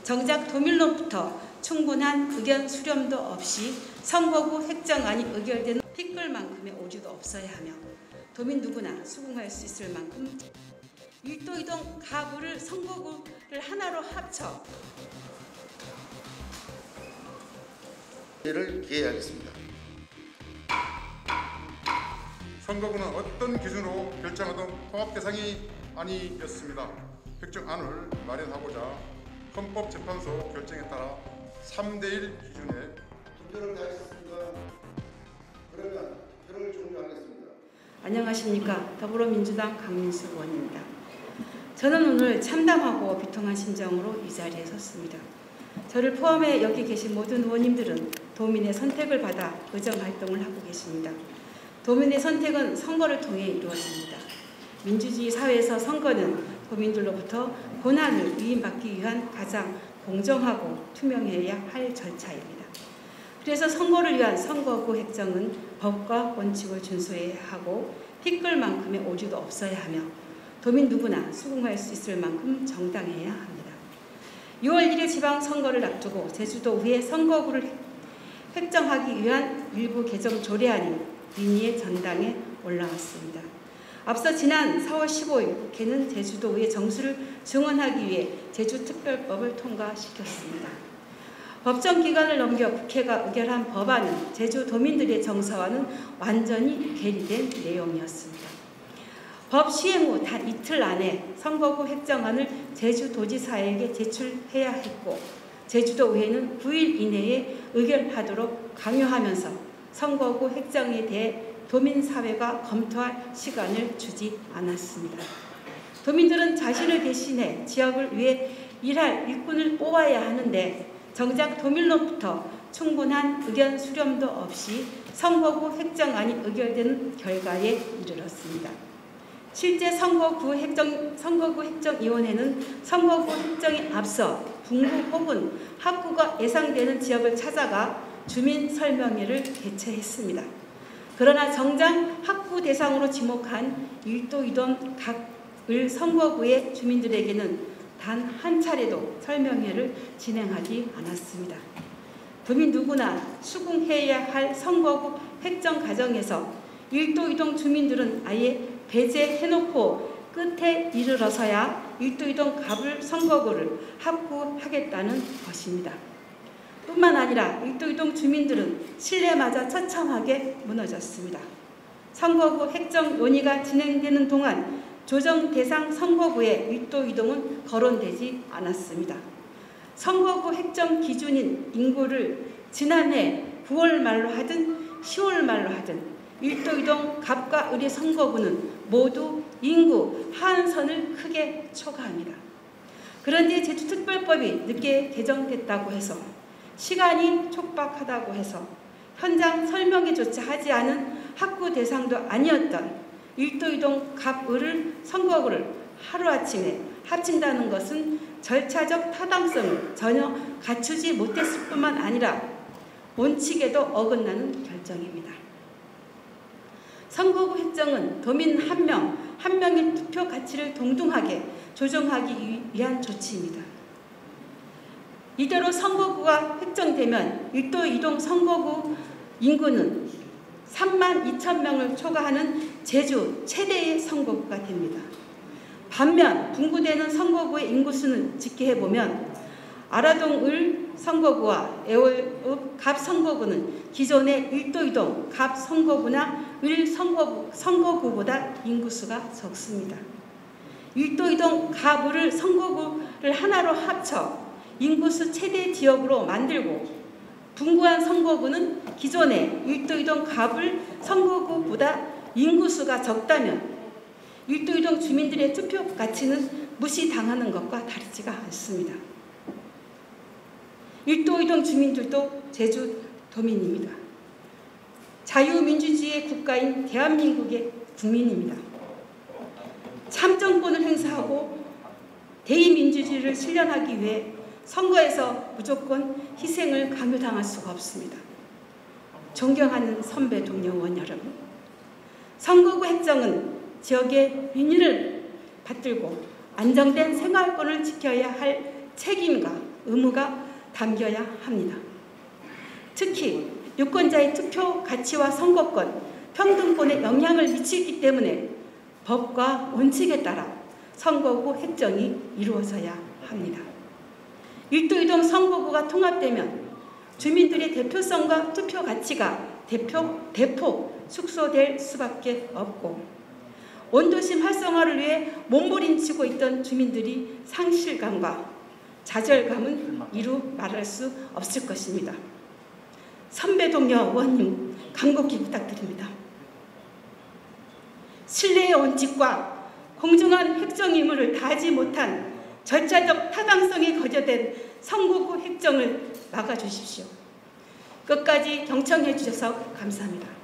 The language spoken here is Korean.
정작 도민로부터 충분한 의견 수렴도 없이 선거구 획정안이 의결되는 티끌만큼의 오류도 없어야 하며 도민 누구나 수긍할 수 있을 만큼 일도 이동 가구를 선거구를 하나로 합쳐 를 기해야겠습니다. 선거구는 어떤 기준으로 결정하던 통합 대상이 아니었습니다. 획정안을 마련하고자 헌법재판소 결정에 따라 3대1 기준에 투표를 다했습니다. 그러면 표를 종료하겠습니다. 안녕하십니까. 더불어민주당 강민수 의원입니다. 저는 오늘 참담하고 비통한 심정으로 이 자리에 섰습니다. 저를 포함해 여기 계신 모든 의원님들은 도민의 선택을 받아 의정활동을 하고 계십니다. 도민의 선택은 선거를 통해 이루어집니다. 민주주의 사회에서 선거는 도민들로부터 권한을 위임받기 위한 가장 공정하고 투명해야 할 절차입니다. 그래서 선거를 위한 선거구 획정은 법과 원칙을 준수해야 하고 티끌만큼의 오류도 없어야 하며 도민 누구나 수긍할 수 있을 만큼 정당해야 합니다. 6월 1일 지방선거를 앞두고 제주도의회 선거구를 획정하기 위한 일부 개정 조례안이 민의의 전당에 올라왔습니다. 앞서 지난 4월 15일 국회는 제주도의회 정수를 증언하기 위해 제주특별법을 통과시켰습니다. 법정 기간을 넘겨 국회가 의결한 법안은 제주도민들의 정서와는 완전히 괴리된 내용이었습니다. 법 시행 후 단 이틀 안에 선거구 획정안을 제주도지사에게 제출해야 했고 제주도의회는 9일 이내에 의결하도록 강요하면서 선거구 획정에 대해 도민사회가 검토할 시간을 주지 않았습니다. 도민들은 자신을 대신해 지역을 위해 일할 일꾼을 뽑아야 하는데 정작 도민로부터 충분한 의견 수렴도 없이 선거구 획정안이 의결되는 결과에 이르렀습니다. 실제 선거구 획정위원회는 선거구 획정에 앞서 분구 혹은 합구가 예상되는 지역을 찾아가 주민 설명회를 개최했습니다. 그러나 정작 합구 대상으로 지목한 1도 2동 각을 선거구의 주민들에게는 단 한 차례도 설명회를 진행하지 않았습니다. 도민 누구나 수긍해야 할 선거구 획정 과정에서 1도 2동 주민들은 아예 배제해놓고 끝에 이르러서야 1도 2동 갑을 선거구를 합구하겠다는 것입니다. 뿐만 아니라 1도 2동 주민들은 신뢰마저 처참하게 무너졌습니다. 선거구 획정 논의가 진행되는 동안 조정 대상 선거구에 1도 2동은 거론되지 않았습니다. 선거구 획정 기준인 인구를 지난해 9월 말로 하든 10월 말로 하든 1도 2동 갑과 을의 선거구는 모두 인구 하한선을 크게 초과합니다. 그런데 제주특별법이 늦게 개정됐다고 해서 시간이 촉박하다고 해서 현장 설명회조차 하지 않은 합구 대상도 아니었던 1도 2동 갑, 을을 선거구를 하루아침에 합친다는 것은 절차적 타당성을 전혀 갖추지 못했을 뿐만 아니라 원칙에도 어긋나는 결정입니다. 선거구 획정은 도민 한 명의 투표 가치를 동등하게 조정하기 위한 조치입니다. 이대로 선거구가 획정되면 1도 2동 선거구 인구는 32,000명을 초과하는 제주 최대의 선거구가 됩니다. 반면 분구되는 선거구의 인구수는 집계해보면 아라동 을 선거구와 애월읍 갑 선거구는 기존의 1도 2동 갑 선거구나 을 선거구보다 인구수가 적습니다. 1도 2동 갑, 을을 선거구를 하나로 합쳐 인구수 최대 지역으로 만들고 분구한 선거구는 기존의 1도 2동 갑을 선거구보다 인구수가 적다면 1도 2동 주민들의 투표 가치는 무시당하는 것과 다르지가 않습니다. 1도 2동 주민들도 제주도민입니다. 자유민주주의의 국가인 대한민국의 국민입니다. 참정권을 행사하고 대의민주주의를 실현하기 위해 선거에서 무조건 희생을 강요당할 수가 없습니다. 존경하는 선배 동료 의원 여러분, 선거구 획정은 지역의 민의를 받들고 안정된 생활권을 지켜야 할 책임과 의무가 담겨야 합니다. 특히 유권자의 투표 가치와 선거권, 평등권에 영향을 미치기 때문에 법과 원칙에 따라 선거구 획정이 이루어져야 합니다. 1도 2동 선거구가 통합되면 주민들의 대표성과 투표 가치가 대폭 축소될 수밖에 없고 원도심 활성화를 위해 몸부림치고 있던 주민들이 상실감과 좌절감은 이루 말할 수 없을 것입니다. 선배 동료 의원님 간곡히 부탁드립니다. 신뢰의 원칙과 공정한 획정 의무를 다하지 못한 절차적 타당성이 거저된 선거구 획정을 막아주십시오. 끝까지 경청해 주셔서 감사합니다.